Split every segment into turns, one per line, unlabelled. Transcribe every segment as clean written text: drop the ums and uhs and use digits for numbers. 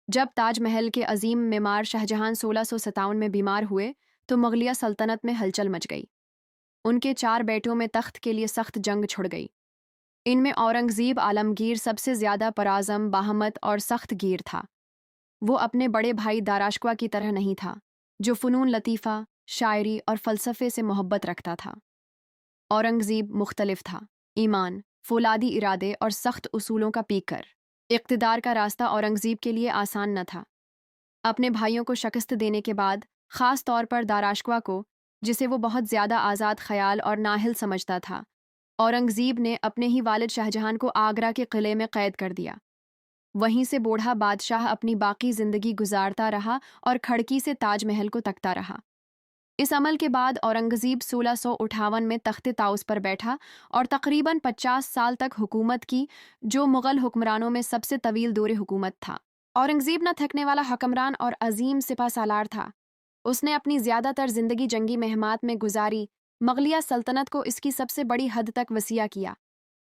جب تاج محل کے عظیم معمار شاہجہاں 1657 میں بیمار ہوئے تو مغلیہ سلطنت میں ہلچل مچ گئی۔ ان کے 4 بیٹوں میں تخت کے لیے سخت جنگ چھڑ گئی۔ ان میں اورنگزیب عالمگیر سب سے زیادہ پرعزم، باہمت اور سخت گیر تھا۔ وہ اپنے بڑے بھائی داراشکوا کی طرح نہیں تھا، جو فنون لطیفہ، شاعری اور فلسفے سے محبت رکھتا تھا۔ اورنگزیب مختلف تھا، ایمان، فولادی ارادے اور سخت اصولوں کا پیکر۔ اقتدار کا راستہ اورنگزیب کے لیے آسان نہ تھا۔ اپنے بھائیوں کو شکست دینے کے بعد، خاص طور پر داراشکوا کو، جسے وہ بہت زیادہ آزاد خیال اور نااہل سمجھتا تھا، اورنگزیب نے اپنے ہی والد شاہجہاں کو آگرہ کے قلعے میں قید کر دیا۔ وہیں سے بوڑھا بادشاہ اپنی باقی زندگی گزارتا رہا اور کھڑکی سے تاج محل کو تکتا رہا۔ اس عمل کے بعد اورنگزیب 1658 میں تخت طاؤس پر بیٹھا اور تقریباً 50 سال تک حکومت کی، جو مغل حکمرانوں میں سب سے طویل دور حکومت تھا۔ اورنگزیب نہ تھکنے والا حکمران اور عظیم سپہ سالار تھا۔ اس نے اپنی زیادہ تر زندگی جنگی مہمات میں گزاری، مغلیہ سلطنت کو اس کی سب سے بڑی حد تک وسیع کیا۔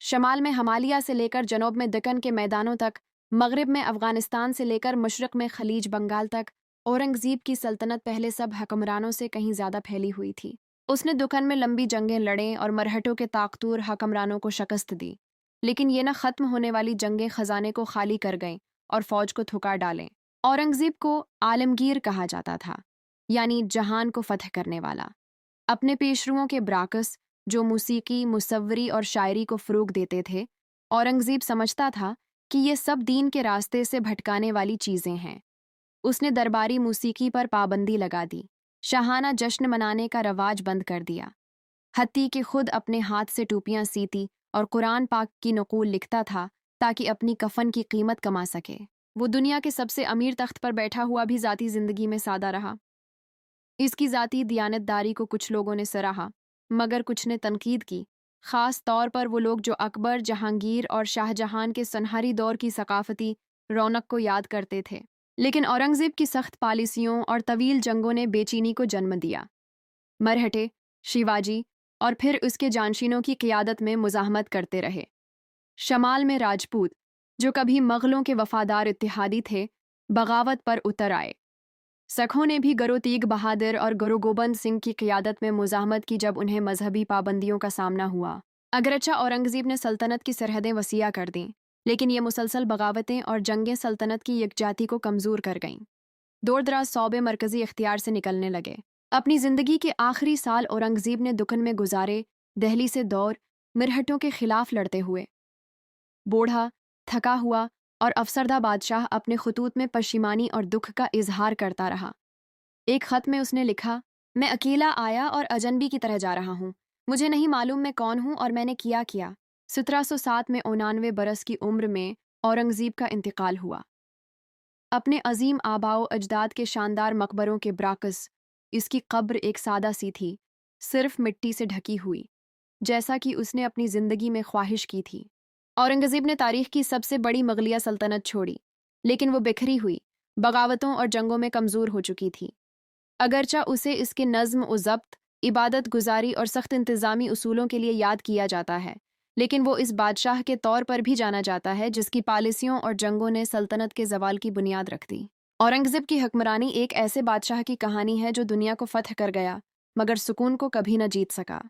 شمال میں ہمالیہ سے لے کر جنوب میں دکن کے میدانوں تک، مغرب میں افغانستان سے لے کر مشرق میں خلیج بنگال تک، اورنگزیب کی سلطنت پہلے سب حکمرانوں سے کہیں زیادہ پھیلی ہوئی تھی۔ اس نے دکن میں لمبی جنگیں لڑیں اور مرہٹوں کے طاقتور حکمرانوں کو شکست دی، لیکن یہ نہ ختم ہونے والی جنگیں خزانے کو خالی کر گئیں اور فوج کو تھکا ڈالیں۔ اورنگزیب کو عالمگیر کہا جاتا تھا، یعنی جہان کو فتح کرنے والا۔ اپنے پیشروؤں کے برعکس، جو موسیقی، مصوری اور شاعری کو فروغ دیتے تھے، اورنگزیب سمجھتا تھا کہ یہ سب دین کے راستے سے بھٹکانے والی چیزیں ہیں۔ اس نے درباری موسیقی پر پابندی لگا دی، شاہانہ جشن منانے کا رواج بند کر دیا، حتیٰ کہ خود اپنے ہاتھ سے ٹوپیاں سیتی اور قرآن پاک کی نقول لکھتا تھا تاکہ اپنی کفن کی قیمت کما سکے۔ وہ دنیا کے سب سے امیر تخت پر بیٹھا ہوا بھی ذاتی زندگی میں سادہ رہا۔ اس کی ذاتی دیانت داری کو کچھ لوگوں نے سراہا، مگر کچھ نے تنقید کی، خاص طور پر وہ لوگ جو اکبر، جہانگیر اور شاہ جہاں کے سنہری دور کی ثقافتی رونق کو یاد کرتے تھے۔ لیکن اورنگزیب کی سخت پالیسیوں اور طویل جنگوں نے بے چینی کو جنم دیا۔ مرہٹے، شیواجی اور پھر اس کے جانشینوں کی قیادت میں مزاحمت کرتے رہے۔ شمال میں راجپوت، جو کبھی مغلوں کے وفادار اتحادی تھے، بغاوت پر اتر آئے۔ سکھوں نے بھی گرو تیغ بہادر اور گرو گوبند سنگھ کی قیادت میں مزاحمت کی جب انہیں مذہبی پابندیوں کا سامنا ہوا۔ اگرچہ اورنگزیب نے سلطنت کی سرحدیں وسیع کر دیں، لیکن یہ مسلسل بغاوتیں اور جنگیں سلطنت کی یکجہتی کو کمزور کر گئیں۔ دور دراز صوبے مرکزی اختیار سے نکلنے لگے۔ اپنی زندگی کے آخری سال اورنگزیب نے دکن میں گزارے، دہلی سے دور، مرہٹوں کے خلاف لڑتے ہوئے۔ بوڑھا، تھکا ہوا اور افسردہ بادشاہ اپنے خطوط میں پشیمانی اور دکھ کا اظہار کرتا رہا۔ ایک خط میں اس نے لکھا، میں اکیلا آیا اور اجنبی کی طرح جا رہا ہوں، مجھے نہیں معلوم میں کون ہوں اور میں نے کیا کیا۔ 1707 میں 99 برس کی عمر میں اورنگزیب کا انتقال ہوا۔ اپنے عظیم آباء و اجداد کے شاندار مقبروں کے برعکس، اس کی قبر ایک سادہ سی تھی، صرف مٹی سے ڈھکی ہوئی، جیسا کہ اس نے اپنی زندگی میں خواہش کی تھی۔ اورنگزیب نے تاریخ کی سب سے بڑی مغلیہ سلطنت چھوڑی، لیکن وہ بکھری ہوئی، بغاوتوں اور جنگوں میں کمزور ہو چکی تھی۔ اگرچہ اسے اس کے نظم و ضبط، عبادت گزاری اور سخت انتظامی اصولوں کے لیے یاد کیا جاتا ہے، لیکن وہ اس بادشاہ کے طور پر بھی جانا جاتا ہے جس کی پالیسیوں اور جنگوں نے سلطنت کے زوال کی بنیاد رکھ دی۔ اورنگزیب کی حکمرانی ایک ایسے بادشاہ کی کہانی ہے جو دنیا کو فتح کر گیا، مگر سکون کو کبھی نہ جیت سکا۔